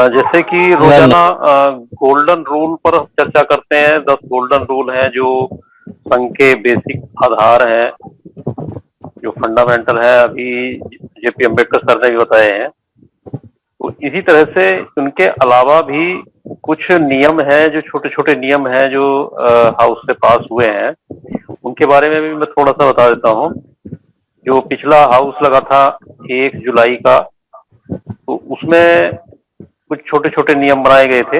जैसे कि रोजाना गोल्डन रूल पर चर्चा करते हैं। 10 गोल्डन रूल हैं जो संघ के बेसिक आधार हैं, जो फंडामेंटल है। अभी जेपी अम्बेडकर सर ने भी बताए हैं। तो इसी तरह से उनके अलावा भी कुछ नियम हैं, जो छोटे छोटे नियम हैं जो हाउस से पास हुए हैं। उनके बारे में भी मैं थोड़ा सा बता देता हूँ। जो पिछला हाउस लगा था 1 जुलाई का, तो उसमें कुछ छोटे छोटे नियम बनाए गए थे।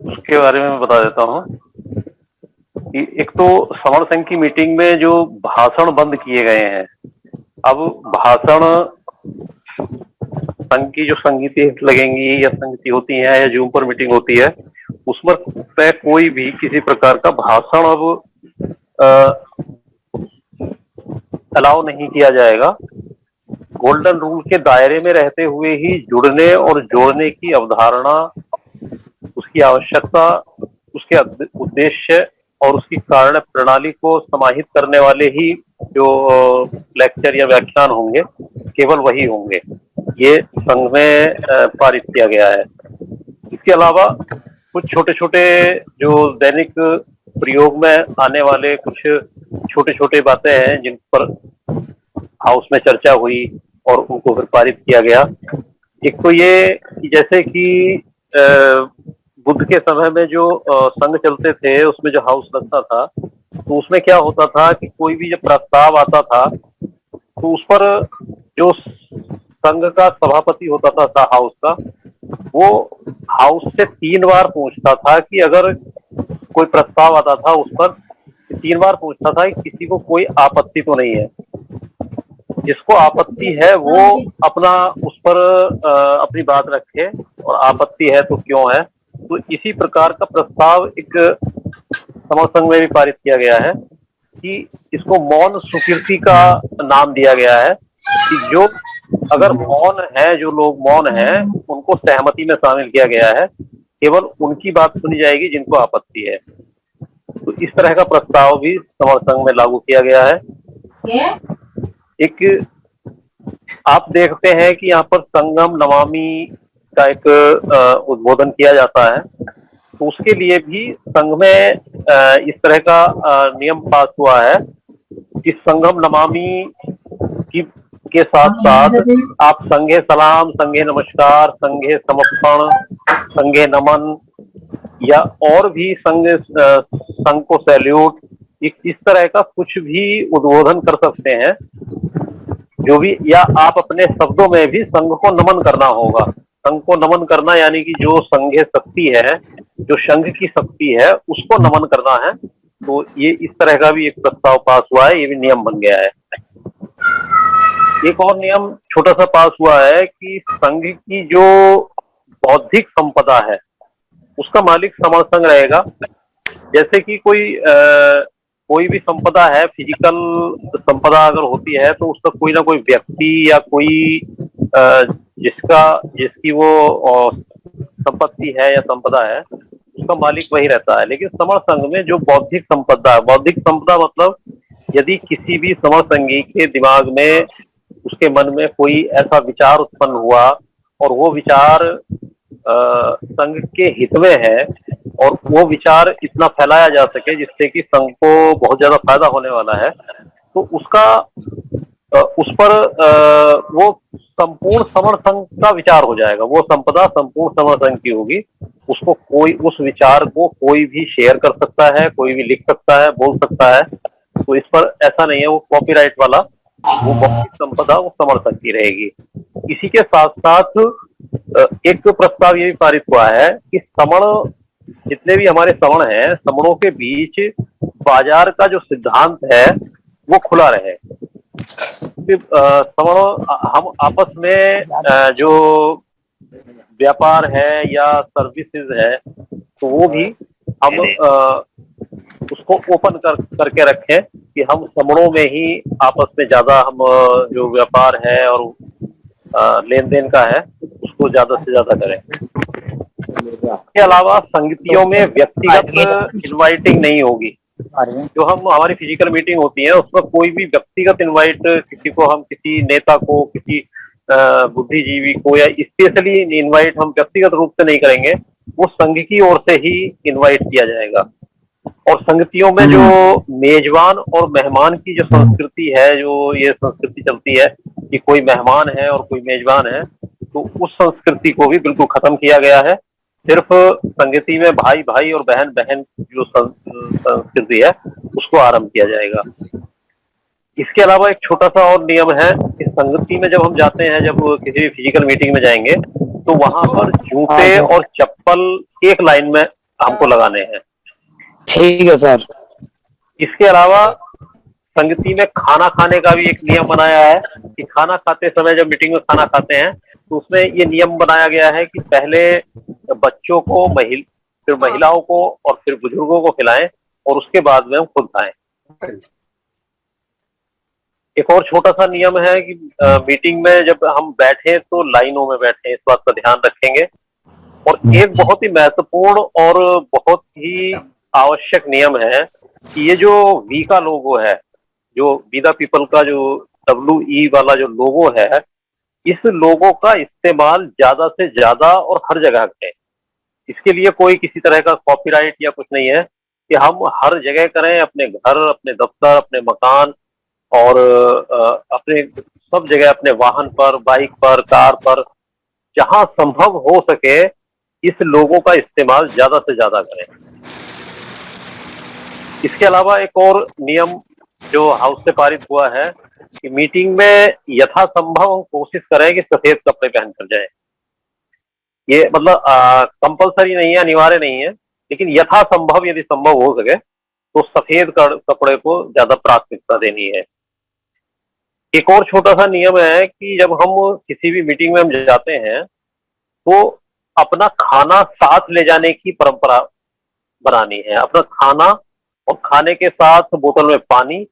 उसके बारे में मैं बता देता हूँ कि एक तो समर संघ की मीटिंग में जो भाषण बंद किए गए हैं। अब भाषण संघ की जो संगीति लगेंगी या संगीति होती है या जूम पर मीटिंग होती है, उसमें कोई भी किसी प्रकार का भाषण अब अलाउ नहीं किया जाएगा। गोल्डन रूल के दायरे में रहते हुए ही जुड़ने और जोड़ने की अवधारणा, उसकी आवश्यकता, उसके उद्देश्य और उसकी कारण प्रणाली को समाहित करने वाले ही जो लेक्चर या व्याख्यान होंगे, केवल वही होंगे। ये संघ में पारित किया गया है। इसके अलावा कुछ छोटे छोटे जो दैनिक प्रयोग में आने वाले कुछ छोटे छोटे बातें हैं जिन पर हाउस में चर्चा हुई और उनको फिर पारित किया गया। एक तो ये कि जैसे कि बुद्ध के समय में जो संघ चलते थे, उसमें जो हाउस लगता था, तो उसमें क्या होता था कि कोई भी जब प्रस्ताव आता था तो उस पर जो संघ का सभापति होता था हाउस का, वो हाउस से 3 बार पूछता था कि अगर कोई प्रस्ताव आता था उस पर 3 बार पूछता था कि किसी को कोई आपत्ति तो नहीं है। जिसको आपत्ति है वो अपना उस पर अपनी बात रखे, और आपत्ति है तो क्यों है। तो इसी प्रकार का प्रस्ताव एक समर संघ में भी पारित किया गया है कि इसको मौन स्वीकृति का नाम दिया गया है कि जो अगर मौन है, जो लोग मौन हैं, उनको सहमति में शामिल किया गया है। केवल उनकी बात सुनी जाएगी जिनको आपत्ति है। तो इस तरह का प्रस्ताव भी समर संघ में लागू किया गया है। एक आप देखते हैं कि यहाँ पर संगम नमामि का एक उद्बोधन किया जाता है। तो उसके लिए भी संघ में इस तरह का नियम पास हुआ है कि संगम नमामि की के साथ साथ आप संघे सलाम, संघे नमस्कार, संघे समर्पण, संघे नमन या और भी संघ को सैल्यूट, इस तरह का कुछ भी उद्बोधन कर सकते हैं जो भी, या आप अपने शब्दों में भी संघ को नमन करना होगा। संघ को नमन करना यानी कि जो संघीय शक्ति है, जो संघ की शक्ति है, उसको नमन करना है। तो ये इस तरह का भी एक प्रस्ताव पास हुआ है, ये भी नियम बन गया है। एक और नियम छोटा सा पास हुआ है कि संघ की जो बौद्धिक संपदा है उसका मालिक समर संघ रहेगा। जैसे कि कोई भी संपदा है, फिजिकल संपदा अगर होती है तो उसका कोई ना कोई व्यक्ति या कोई जिसकी वो संपत्ति है या संपदा है, उसका मालिक वही रहता है। लेकिन समर संघ में जो बौद्धिक संपदा है, बौद्धिक संपदा मतलब यदि किसी भी समर संघी के दिमाग में, उसके मन में कोई ऐसा विचार उत्पन्न हुआ और वो विचार संघ के हित में है और वो विचार इतना फैलाया जा सके जिससे कि संघ को बहुत ज्यादा फायदा होने वाला है, तो उसका उस पर वो संपूर्ण समर संघ का विचार हो जाएगा। वो संपदा संपूर्ण समर संघ की होगी। उसको कोई, उस विचार को कोई भी शेयर कर सकता है, कोई भी लिख सकता है, बोल सकता है। तो इस पर ऐसा नहीं है, वो कॉपीराइट वाला, वो बौद्धिक संपदा वो समर संघ की रहेगी। इसी के साथ साथ एक प्रस्ताव ये भी पारित हुआ है कि समण, जितने भी हमारे समण हैं, समणों के बीच बाजार का जो सिद्धांत है वो खुला रहे। समण, हम आपस में जो व्यापार है या सर्विसेज है, तो वो भी हम उसको ओपन करके रखें कि हम समणों में ही आपस में ज्यादा हम जो व्यापार है और लेन देन का है उसको ज्यादा से ज्यादा करें। इसके अलावा संगतियों में व्यक्तिगत इनवाइटिंग नहीं होगी। जो हम हमारी फिजिकल मीटिंग होती है उसमें कोई भी व्यक्तिगत इनवाइट किसी को, हम किसी नेता को, किसी बुद्धिजीवी को या स्पेशली इनवाइट हम व्यक्तिगत रूप से नहीं करेंगे, वो संघ की ओर से ही इनवाइट किया जाएगा। और संगतियों में जो मेजबान और मेहमान की जो संस्कृति है, जो ये संस्कृति चलती है कि कोई मेहमान है और कोई मेजबान है, तो उस संस्कृति को भी बिल्कुल खत्म किया गया है। सिर्फ संगति में भाई भाई और बहन बहन जो संस्कृति है उसको आरंभ किया जाएगा। इसके अलावा एक छोटा सा और नियम है कि संगति में जब हम जाते हैं, जब किसी भी फिजिकल मीटिंग में जाएंगे, तो वहां पर जूते और चप्पल एक लाइन में हमको लगाने हैं। ठीक है सर। इसके अलावा संगति में खाना खाने का भी एक नियम बनाया है कि खाना खाते समय, जब मीटिंग में खाना खाते हैं, तो उसमें ये नियम बनाया गया है कि पहले बच्चों को, फिर महिलाओं को और फिर बुजुर्गों को खिलाएं और उसके बाद में हम खुद खाएं। एक और छोटा सा नियम है कि मीटिंग में जब हम बैठे तो लाइनों में बैठे, इस बात का ध्यान रखेंगे। और एक बहुत ही महत्वपूर्ण और बहुत ही आवश्यक नियम है कि ये जो वी का लोगो है, जो वी द पीपल का जो WE वाला जो लोगो है, इस लोगो का इस्तेमाल ज्यादा से ज्यादा और हर जगह करें। इसके लिए कोई किसी तरह का कॉपीराइट या कुछ नहीं है कि हम हर जगह करें, अपने घर, अपने दफ्तर, अपने मकान और अपने सब जगह, अपने वाहन पर, बाइक पर, कार पर, जहां संभव हो सके इस लोगों का इस्तेमाल ज्यादा से ज्यादा करें। इसके अलावा एक और नियम जो हाउस से पारित हुआ है कि मीटिंग में यथासंभव हम कोशिश करें कि सफेद कपड़े पहनकर जाएं। ये मतलब कंपलसरी नहीं है, अनिवार्य नहीं है, लेकिन यथासंभव यदि संभव हो सके तो सफेद कपड़े को ज्यादा प्राथमिकता देनी है। एक और छोटा सा नियम है कि जब हम किसी भी मीटिंग में हम जाते हैं तो अपना खाना साथ ले जाने की परंपरा बनानी है। अपना खाना और खाने के साथ बोतल में पानी,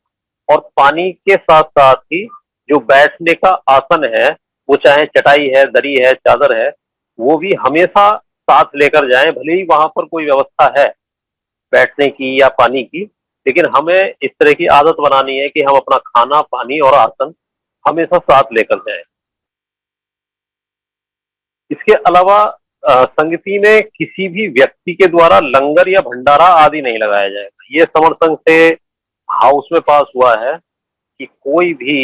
और पानी के साथ साथ ही जो बैठने का आसन है, वो चाहे चटाई है, दरी है, चादर है, वो भी हमेशा साथ लेकर जाएं। भले ही वहां पर कोई व्यवस्था है बैठने की या पानी की, लेकिन हमें इस तरह की आदत बनानी है कि हम अपना खाना, पानी और आसन हमेशा साथ लेकर जाएं। इसके अलावा संगति में किसी भी व्यक्ति के द्वारा लंगर या भंडारा आदि नहीं लगाया जाएगा। ये समर संघ से हाउस में पास हुआ है कि कोई भी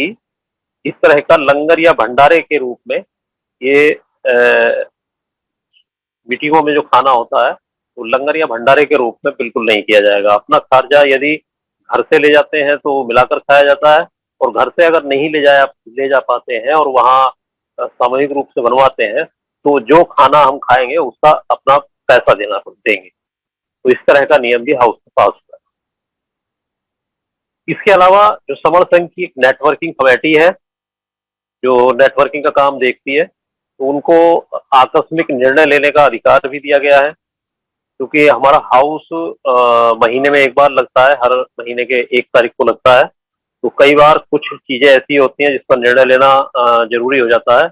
इस तरह का लंगर या भंडारे के रूप में, ये मीटिंगों में जो खाना होता है वो लंगर या भंडारे के रूप में बिल्कुल नहीं किया जाएगा। अपना खर्चा यदि घर से ले जाते हैं तो मिलाकर खाया जाता है, और घर से अगर नहीं ले जा पाते हैं और वहाँ सामूहिक रूप से बनवाते हैं, तो जो खाना हम खाएंगे उसका अपना पैसा देंगे। तो इस तरह का नियम भी हाउस में पास हुआ है। इसके अलावा जो समर संघ की एक नेटवर्किंग कमेटी है जो नेटवर्किंग का काम देखती है, तो उनको आकस्मिक निर्णय लेने का अधिकार भी दिया गया है। क्योंकि हमारा हाउस महीने में एक बार लगता है, हर महीने के 1 तारीख को लगता है, तो कई बार कुछ चीजें ऐसी होती हैं जिस पर निर्णय लेना जरूरी हो जाता है।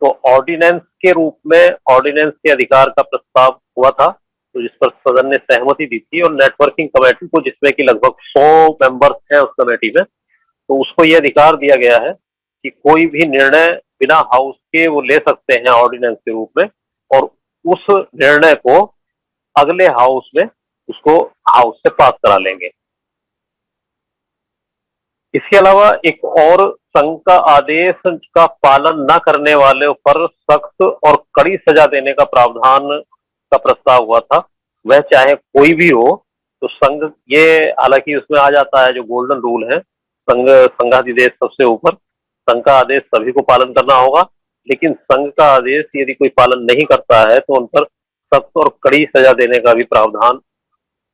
तो ऑर्डिनेंस के रूप में ऑर्डिनेंस के अधिकार का प्रस्ताव हुआ था, तो जिस पर सदन ने सहमति दी थी, और नेटवर्किंग कमेटी को, जिसमें कि लगभग 100 मेंबर्स हैं उस कमेटी में, तो उसको ये अधिकार दिया गया है कि कोई भी निर्णय बिना हाउस के वो ले सकते हैं ऑर्डिनेंस के रूप में, और उस निर्णय को अगले हाउस में उसको हाउस से पास करा लेंगे। इसके अलावा एक और, संघ का आदेश का पालन न करने वाले पर सख्त और कड़ी सजा देने का प्रावधान का प्रस्ताव हुआ था। वह चाहे कोई भी हो, तो संघ, ये हालांकि उसमें आ जाता है जो गोल्डन रूल है, संघाधिदेश सबसे ऊपर, संघ का आदेश सभी को पालन करना होगा, लेकिन संघ का आदेश यदि कोई पालन नहीं करता है तो उन पर सख्त और कड़ी सजा देने का भी प्रावधान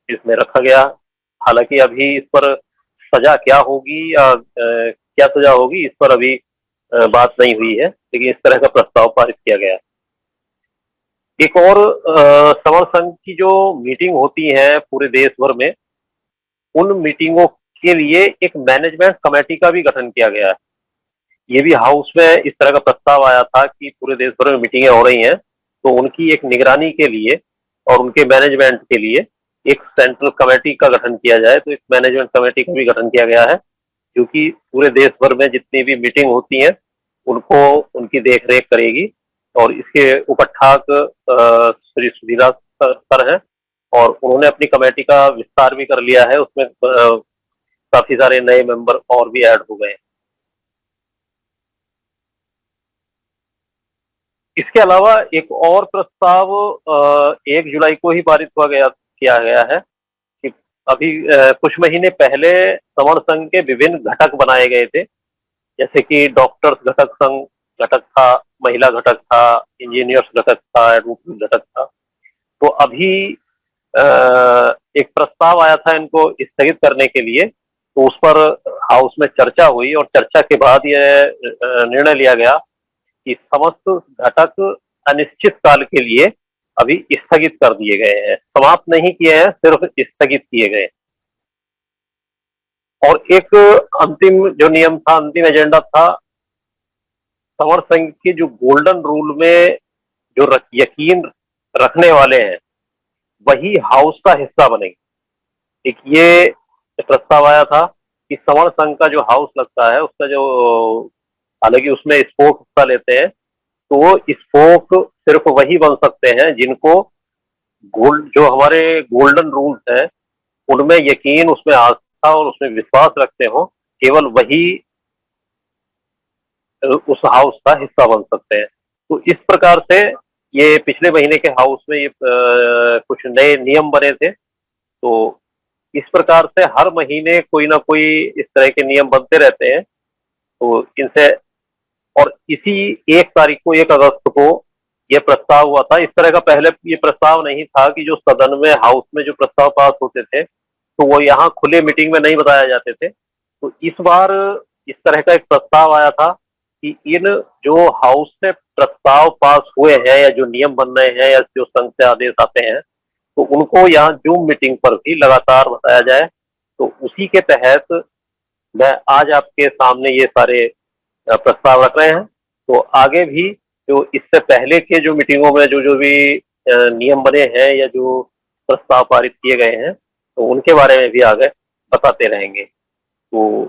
इसमें रखा गया। हालांकि अभी इस पर सजा क्या होगी या क्या सजा होगी, इस पर अभी बात नहीं हुई है, लेकिन इस तरह का प्रस्ताव पारित किया गया। एक और, समर संघ की जो मीटिंग होती है पूरे देश भर में, उन मीटिंगों के लिए एक मैनेजमेंट कमेटी का भी गठन किया गया है। ये भी हाउस में इस तरह का प्रस्ताव आया था कि पूरे देश भर में मीटिंगें हो रही हैं, तो उनकी एक निगरानी के लिए और उनके मैनेजमेंट के लिए एक सेंट्रल कमेटी का गठन किया जाए, तो एक मैनेजमेंट कमेटी का भी गठन किया गया है, क्योंकि पूरे देश भर में जितनी भी मीटिंग होती हैं उनको उनकी देख रेख करेगी। और इसके उपाध्यक्ष श्री सुधीरा सर हैं, और उन्होंने अपनी कमेटी का विस्तार भी कर लिया है। उसमें काफी सारे नए मेंबर और भी ऐड हो गए हैं। इसके अलावा एक और प्रस्ताव 1 जुलाई को ही पारित किया गया है कि अभी कुछ महीने पहले समर संघ के विभिन्न घटक बनाए गए थे, जैसे कि डॉक्टर्स घटक था, महिला घटक था, इंजीनियर्स घटक था, एडवोकेट घटक था। तो अभी एक प्रस्ताव आया था इनको स्थगित करने के लिए, तो उस पर हाउस में चर्चा हुई और चर्चा के बाद यह निर्णय लिया गया कि समस्त घटक अनिश्चित काल के लिए अभी स्थगित कर दिए गए हैं, समाप्त नहीं किए हैं, सिर्फ स्थगित किए गए। और एक अंतिम जो नियम था, अंतिम एजेंडा था, समर संघ के जो गोल्डन रूल में जो यकीन रखने वाले हैं वही हाउस का हिस्सा बनेंगे। एक ये प्रस्ताव आया था कि समर संघ का जो हाउस लगता है उसका जो, हालांकि उसमें स्पोक हिस्सा लेते हैं, तो वो स्पोक सिर्फ वही बन सकते हैं जिनको जो हमारे गोल्डन रूल्स हैं उनमें यकीन, उसमें आस्था और उसमें विश्वास रखते हो, केवल वही उस हाउस का हिस्सा बन सकते हैं। तो इस प्रकार से ये पिछले महीने के हाउस में ये कुछ नए नियम बने थे। तो इस प्रकार से हर महीने कोई ना कोई इस तरह के नियम बनते रहते हैं। तो इनसे, और इसी 1 तारीख को, 1 अगस्त को यह प्रस्ताव हुआ था। इस तरह का पहले ये प्रस्ताव नहीं था कि जो सदन में, हाउस में जो प्रस्ताव पास होते थे तो वो यहाँ खुले मीटिंग में नहीं बताए जाते थे। तो इस बार इस तरह का एक प्रस्ताव आया था कि इन जो हाउस से प्रस्ताव पास हुए हैं या जो नियम बन रहे हैं या जो संघ से आदेश आते हैं, तो उनको यहाँ जूम मीटिंग पर भी लगातार बताया जाए। तो उसी के तहत मैं आज आपके सामने ये सारे प्रस्ताव रख रहे हैं। तो आगे भी जो इससे पहले के जो मीटिंगों में जो जो भी नियम बने हैं या जो प्रस्ताव पारित किए गए हैं, तो उनके बारे में भी आगे बताते रहेंगे। तो